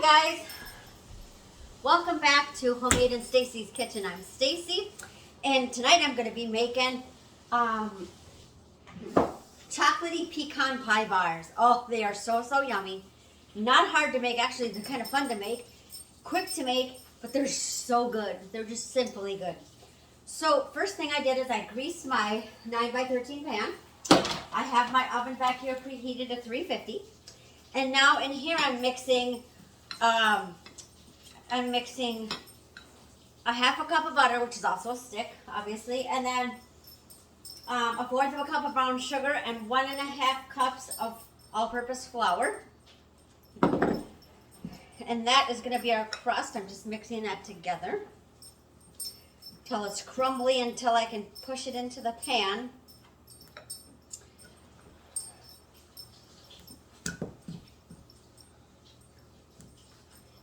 Hi guys, welcome back to Homemade in Stacy's Kitchen. I'm Stacy, and tonight I'm going to be making chocolatey pecan pie bars. Oh, they are so yummy. Not hard to make, actually. They're kind of fun to make, quick to make, but they're so good. They're just simply good. So first thing I did is I greased my 9x13 pan. I have my oven back here preheated to 350, and now in here I'm mixing a half a cup of butter, which is also a stick, obviously, and then a fourth of a cup of brown sugar and 1.5 cups of all-purpose flour. And that is going to be our crust. I'm just mixing that together until it's crumbly, until I can push it into the pan.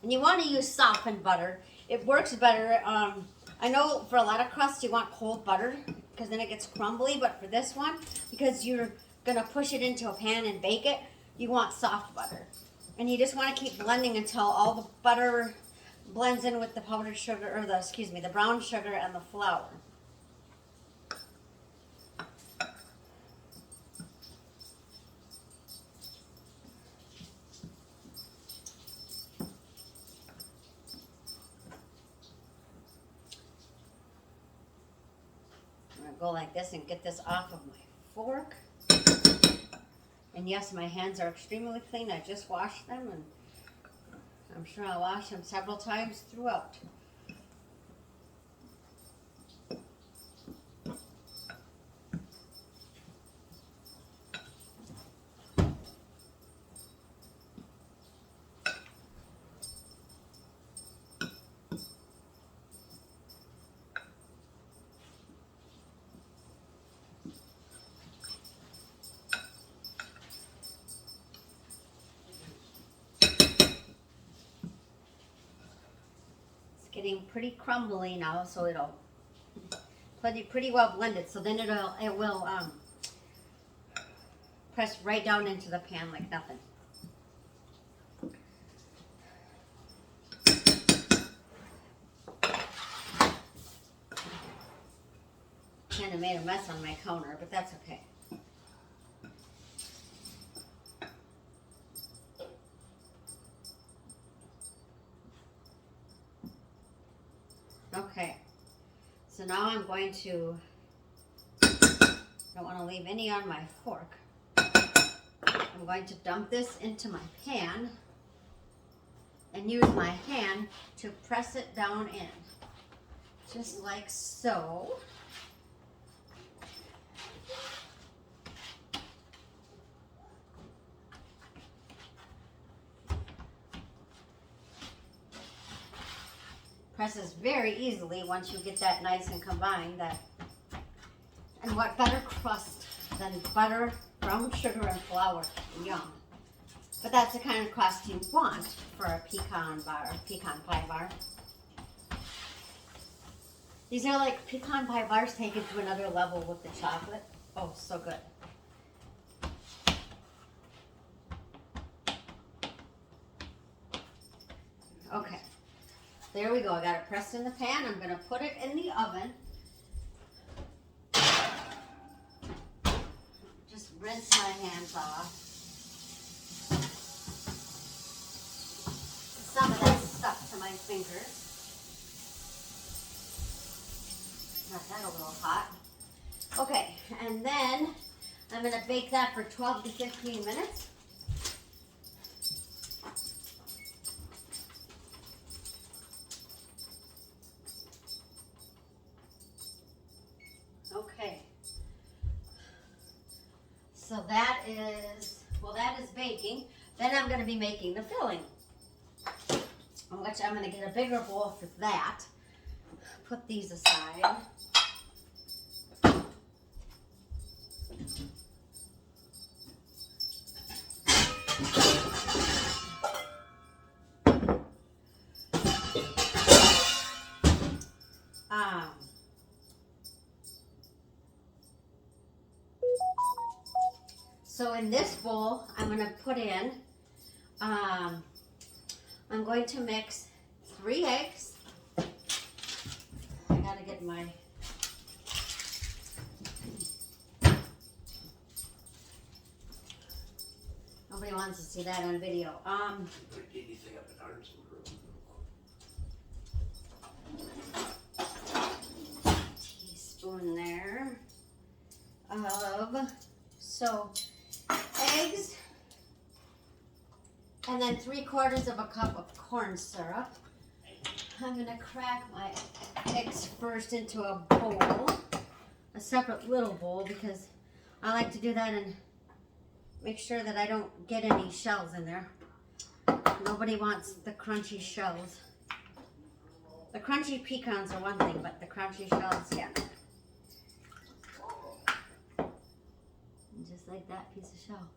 And you want to use softened butter. It works better. I know for a lot of crusts you want cold butter because then it gets crumbly, but for this one, because you're going to push it into a pan and bake it, you want soft butter. And you just want to keep blending until all the butter blends in with the powdered sugar, or the brown sugar and the flour. Go like this and get this off of my fork. And yes, my hands are extremely clean. I just washed them, and I'm sure I'll wash them several times throughout. Getting pretty crumbly now, so it'll pretty well blended. So then it will press right down into the pan like nothing. Kind of made a mess on my counter, but that's okay. Okay, so now I'm going to, don't want to leave any on my fork. I'm going to dump this into my pan and use my hand to press it down in, just like so. Presses very easily once you get that nice and combined. And what better crust than butter, brown sugar, and flour? Yum. But that's the kind of crust you want for a pecan pie bar. These are like pecan pie bars taken to another level with the chocolate. Oh, so good. Okay. There we go. I got it pressed in the pan. I'm going to put it in the oven. Just rinse my hands off. Some of that stuck to my fingers. Got that a little hot. Okay, and then I'm going to bake that for 12 to 15 minutes. Okay, so that is baking. Then I'm going to be making the filling, which I'm going to get a bigger bowl for that. Put these aside. So in this bowl, I'm going to put in I'm going going to mix 3 eggs. I gotta get my nobody wants to see that on video. Teaspoon there of eggs, and then 3/4 of a cup of corn syrup. I'm gonna crack my eggs first into a bowl, a separate little bowl, because I like to do that and make sure that I don't get any shells in there. Nobody wants the crunchy shells. The crunchy pecans are one thing, but the crunchy shells, yeah. And just like that piece of shell.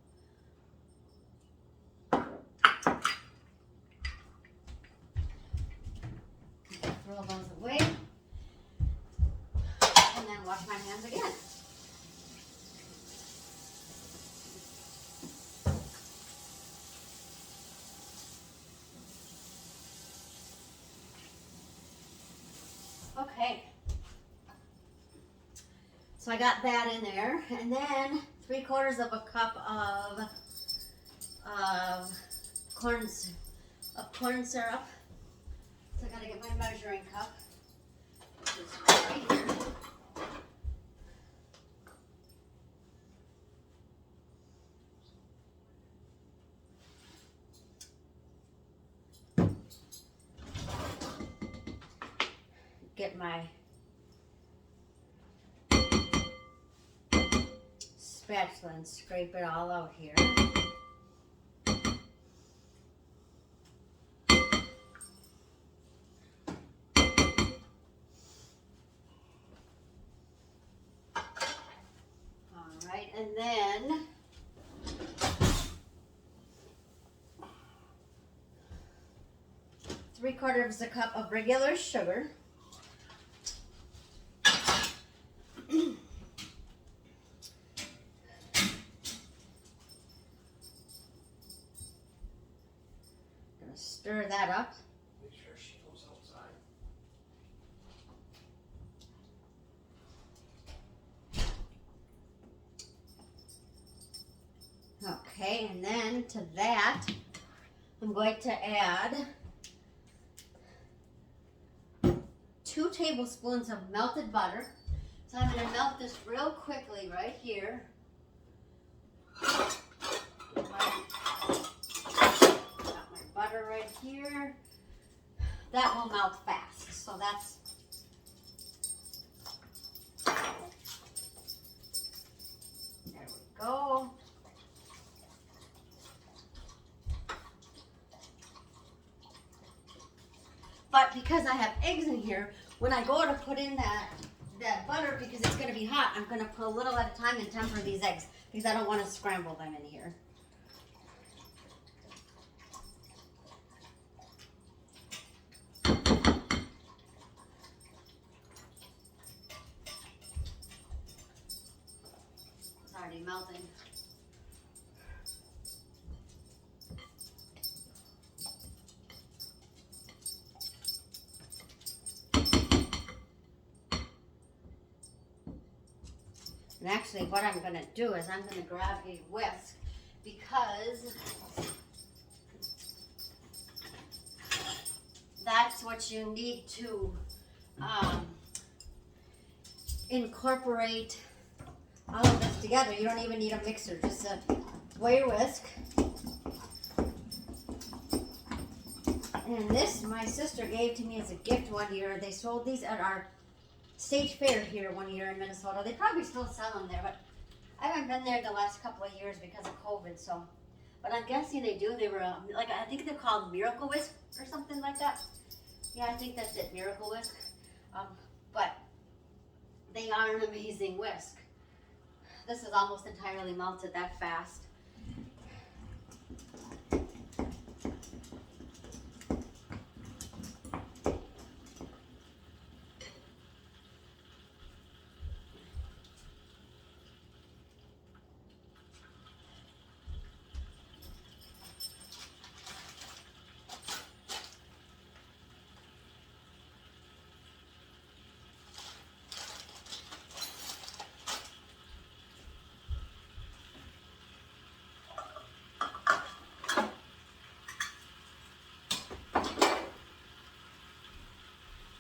Throw those away. And then wash my hands again. Okay, so I got that in there, and then 3/4 of a cup of corn syrup. So I gotta get my measuring cup, which is right here. Get my spatula and scrape it all out here. All right, and then three-quarters of a cup of regular sugar. Stir that up. Make sure she goes outside. Okay, and then to that, I'm going to add 2 tablespoons of melted butter. So I'm going to melt this real quickly right here. Butter right here. That will melt fast, so that's there we go. But because I have eggs in here, when I go to put in that butter, because it's going to be hot, I'm going to put a little at a time and temper these eggs because I don't want to scramble them in here. Already melting. And actually what I'm going to do is I'm going to grab a whisk, because that's what you need to incorporate all of this together. You don't even need a mixer, just a wire whisk. And this my sister gave to me as a gift one year. They sold these at our state fair here one year in Minnesota. They probably still sell them there, but I haven't been there the last couple of years because of COVID. So, but I'm guessing they do. They were like, I think they're called Miracle Whisk or something like that. Yeah, I think that's it, Miracle Whisk. But they are an amazing whisk. This is almost entirely melted that fast.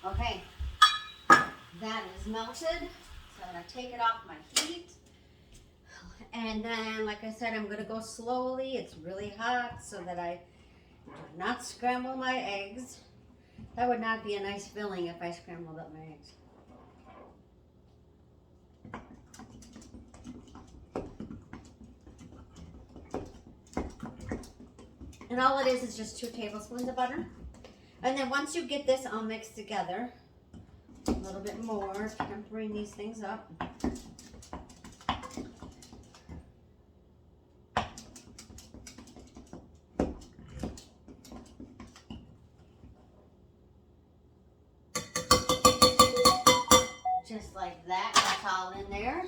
Okay, that is melted. So I'm gonna take it off my heat. And then, like I said, I'm gonna go slowly. It's really hot so that I do not scramble my eggs. That would not be a nice feeling if I scrambled up my eggs. And all it is just 2 tablespoons of butter. And then once you get this all mixed together, a little bit more, tempering these things up. Just like that, that's all in there.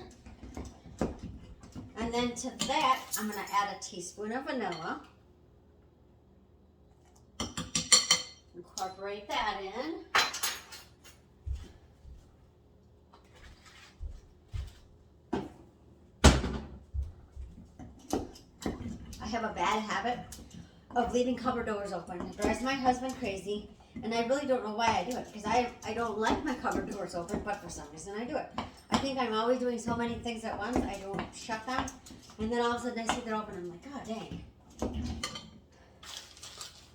And then to that, I'm gonna add a teaspoon of vanilla. Incorporate that in. I have a bad habit of leaving cupboard doors open. It drives my husband crazy, and I really don't know why I do it, because I don't like my cupboard doors open, but for some reason I do it. I think I'm always doing so many things at once, I don't shut them, and then all of a sudden I see they're open, and I'm like, oh dang.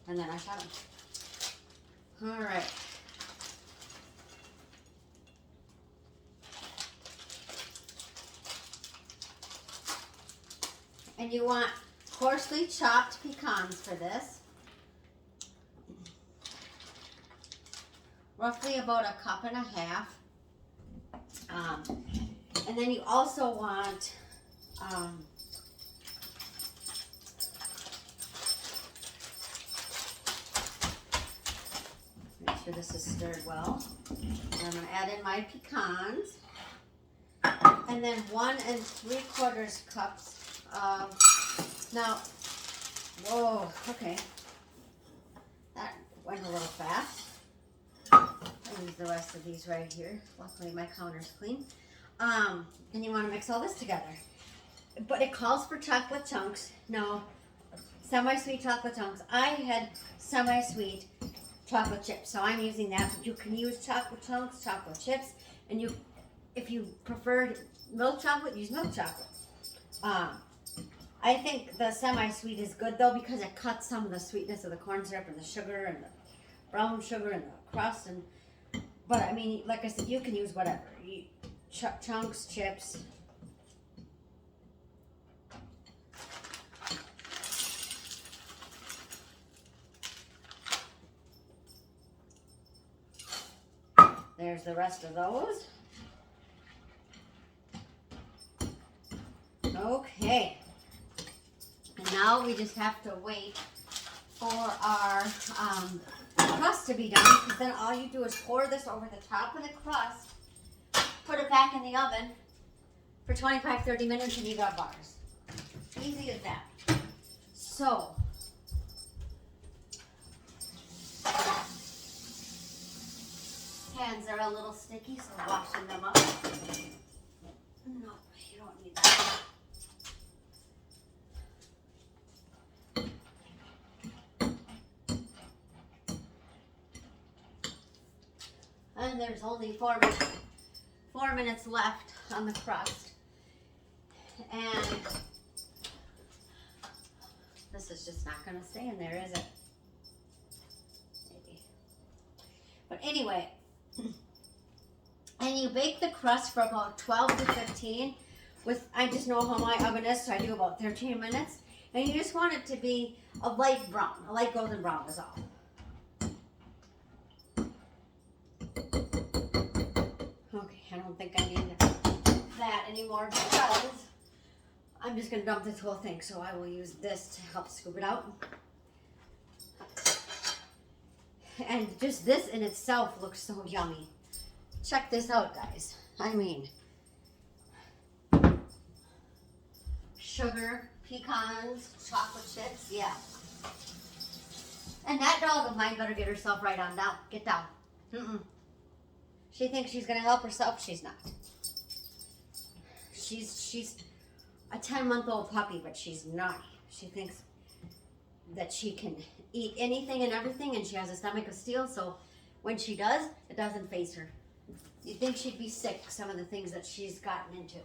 And then I shut them. All right. And you want coarsely chopped pecans for this. Roughly about 1.5 cups. And then you also want make sure this is stirred well. And I'm going to add in my pecans. And then 1 3/4 cups of, now, whoa, okay. That went a little fast. I'll use the rest of these right here. Luckily my counter's clean. And you want to mix all this together. But it calls for chocolate chunks. No, semi-sweet chocolate chunks. I had semi-sweet chocolate chips, so I'm using that. But you can use chocolate chunks, chocolate chips, and if you prefer milk chocolate, use milk chocolate. I think the semi-sweet is good though, because it cuts some of the sweetness of the corn syrup and the sugar and the brown sugar and the crust. But I mean, like I said, you can use whatever. Chunks, chips. There's the rest of those. Okay. And now we just have to wait for our crust to be done, because then all you do is pour this over the top of the crust, put it back in the oven for 25-30 minutes, and you got bars. Easy as that. So, hands are a little sticky, so washing them up. No, you don't need that. And there's only 4 minutes left on the crust. And this is just not going to stay in there, is it? Maybe. But anyway, and you bake the crust for about 12 to 15 with, I just know how my oven is, so I do about 13 minutes. And you just want it to be a light brown, a light golden brown is all. Okay, I don't think I need that anymore, because I'm just going to dump this whole thing, so I will use this to help scoop it out. And just this in itself looks so yummy. Check this out, guys. I mean, sugar, pecans, chocolate chips, yeah. And that dog of mine better get herself right on down. Get down. She thinks she's going to help herself. She's not. She's a 10-month-old puppy, but she's naughty. She thinks that she can eat anything and everything, and she has a stomach of steel, so when she does, it doesn't faze her. You'd think she'd be sick, some of the things that she's gotten into.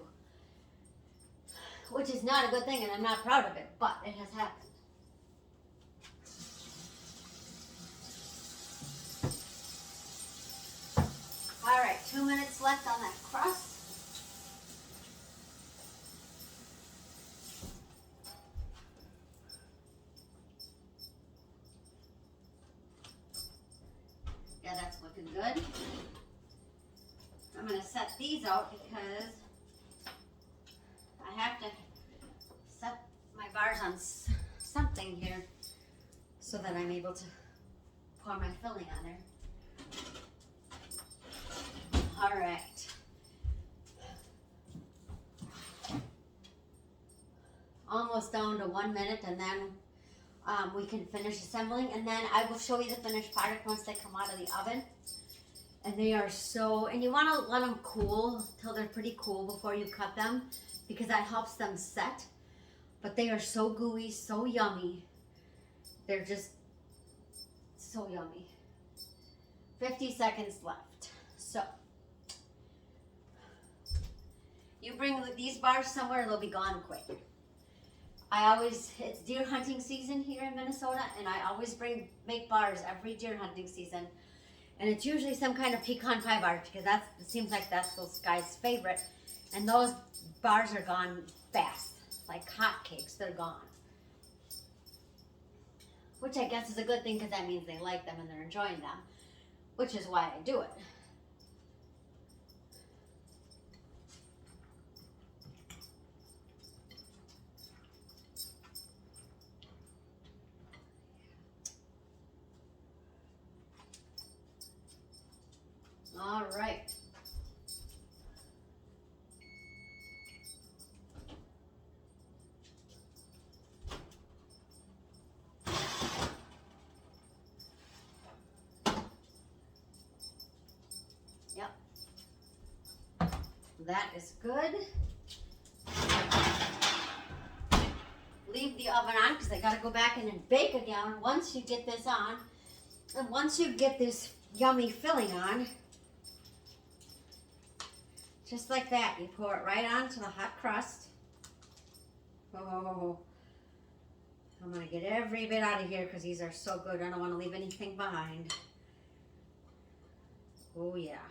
Which is not a good thing, and I'm not proud of it, but it has happened. All right, 2 minutes left on that crust. Yeah, that's looking good. I'm gonna set these out because I have to set my bars on something here so that I'm able to pour my filling on there. All right. Almost down to 1 minute, and then we can finish assembling, and then I will show you the finished product once they come out of the oven. And they are so, and you want to let them cool till they're pretty cool before you cut them, because that helps them set. But they are so gooey, so yummy. They're just so yummy. 50 seconds left. So you bring these bars somewhere, they'll be gone quick. It's deer hunting season here in Minnesota, and I always make bars every deer hunting season. And it's usually some kind of pecan pie bar, because it seems like that's those guys' favorite. And those bars are gone fast, like hotcakes, they're gone. Which I guess is a good thing, because that means they like them and they're enjoying them, which is why I do it. All right. Yep. That is good. Leave the oven on because I got to go back in and bake again once you get this on. And once you get this yummy filling on, just like that, you pour it right onto the hot crust. Oh, I'm going to get every bit out of here because these are so good. I don't want to leave anything behind. Oh, yeah.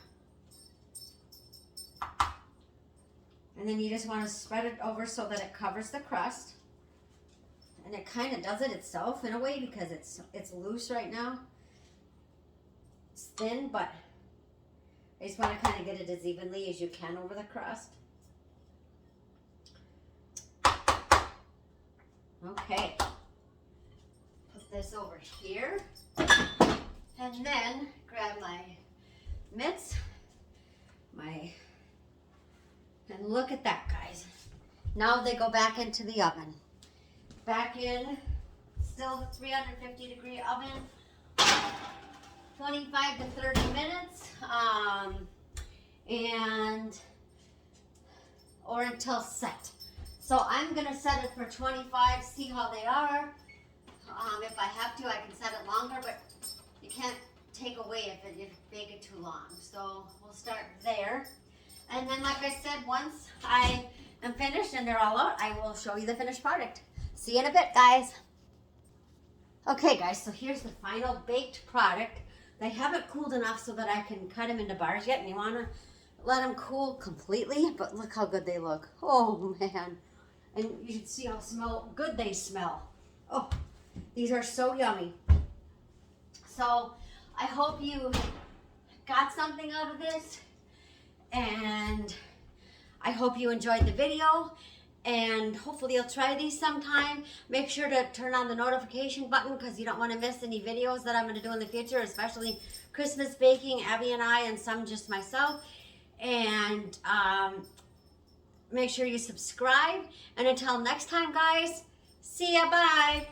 And then you just want to spread it over so that it covers the crust. And it kind of does it itself in a way because it's loose right now. It's thin, but I just want to kind of get it as evenly as you can over the crust. Okay. Put this over here. And then grab my mitts. And look at that, guys. Now they go back into the oven. Back in, still 350-degree oven. 25 to 30 minutes, or until set. So I'm gonna set it for 25, see how they are. If I have to, I can set it longer, but you can't take away if you bake it too long. So we'll start there. And then, like I said, once I am finished and they're all out, I will show you the finished product. See you in a bit, guys. Okay, guys, so here's the final baked product. They haven't cooled enough so that I can cut them into bars yet, and you want to let them cool completely, but look how good they look. Oh, man. And you should see how good they smell. Oh, these are so yummy. So I hope you got something out of this, and I hope you enjoyed the video. And hopefully you'll try these sometime. Make sure to turn on the notification button because you don't want to miss any videos that I'm going to do in the future, especially Christmas baking, Abby and I, and some just myself. And make sure you subscribe. And until next time, guys, see ya, bye.